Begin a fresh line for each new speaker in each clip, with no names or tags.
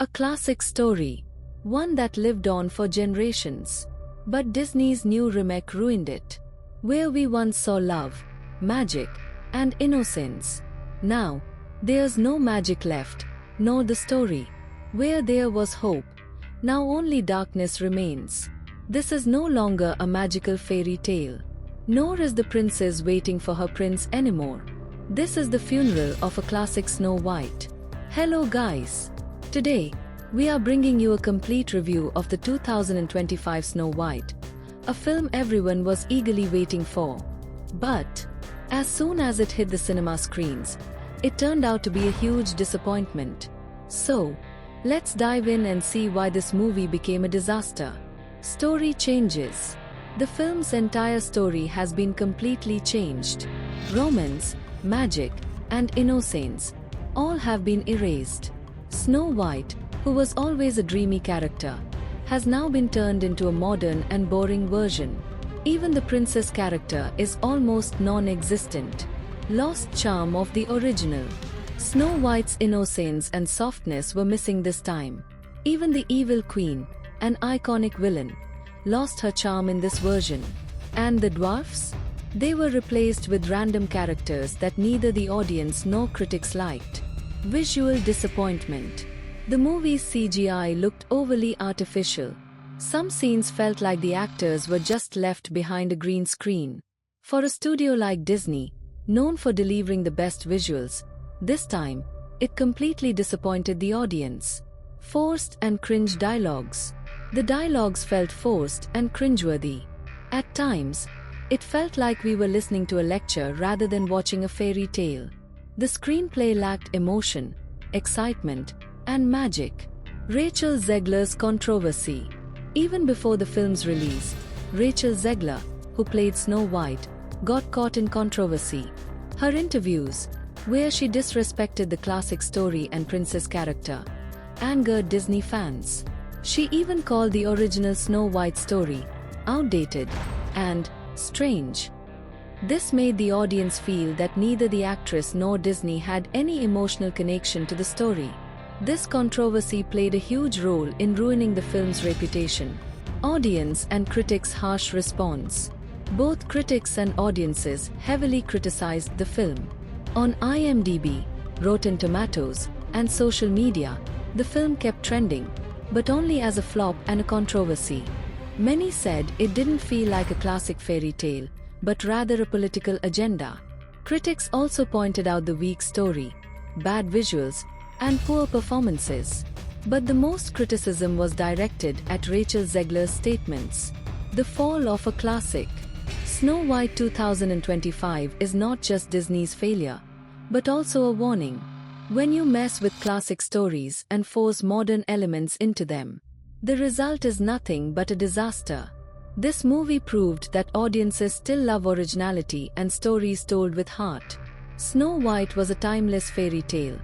A classic story, one that lived on for generations. But Disney's new remake ruined it. Where we once saw love, magic, and innocence, now, there's no magic left, nor the story. Where there was hope, now only darkness remains. This is no longer a magical fairy tale. Nor is the princess waiting for her prince anymore. This is the funeral of a classic Snow White. Hello guys! Today, we are bringing you a complete review of the 2025 Snow White, a film everyone was eagerly waiting for. But, as soon as it hit the cinema screens, it turned out to be a huge disappointment. So, let's dive in and see why this movie became a disaster. Story changes. The film's entire story has been completely changed. Romance, magic, and innocence all have been erased. Snow White, who was always a dreamy character, has now been turned into a modern and boring version. Even the princess character is almost non-existent. Lost charm of the original. Snow White's innocence and softness were missing this time. Even the evil queen, an iconic villain, lost her charm in this version. And the dwarfs? They were replaced with random characters that neither the audience nor critics liked. Visual disappointment. The movie's CGI looked overly artificial. Some scenes felt like the actors were just left behind a green screen. For a studio like Disney, known for delivering the best visuals, this time, it completely disappointed the audience. Forced and cringe dialogues. The dialogues felt forced and cringe-worthy. At times, it felt like we were listening to a lecture rather than watching a fairy tale. The screenplay lacked emotion, excitement, and magic. Rachel Zegler's controversy. Even before the film's release, Rachel Zegler, who played Snow White, got caught in controversy. Her interviews, where she disrespected the classic story and princess character, angered Disney fans. She even called the original Snow White story outdated and strange. This made the audience feel that neither the actress nor Disney had any emotional connection to the story. This controversy played a huge role in ruining the film's reputation. Audience and critics' harsh response. Both critics and audiences heavily criticized the film. On IMDb, Rotten Tomatoes, and social media, the film kept trending, but only as a flop and a controversy. Many said it didn't feel like a classic fairy tale, but rather a political agenda. Critics also pointed out the weak story, bad visuals, and poor performances. But the most criticism was directed at Rachel Zegler's statements. The fall of a classic. Snow White 2025 is not just Disney's failure, but also a warning. When you mess with classic stories and force modern elements into them, the result is nothing but a disaster. This movie proved that audiences still love originality and stories told with heart. Snow White was a timeless fairy tale,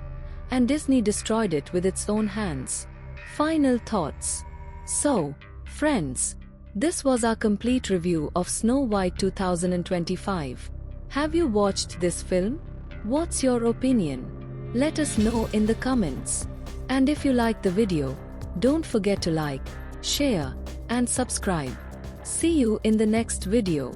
and Disney destroyed it with its own hands. Final thoughts. So, friends, this was our complete review of Snow White 2025. Have you watched this film? What's your opinion? Let us know in the comments. And if you like the video, don't forget to like, share, and subscribe. See you in the next video.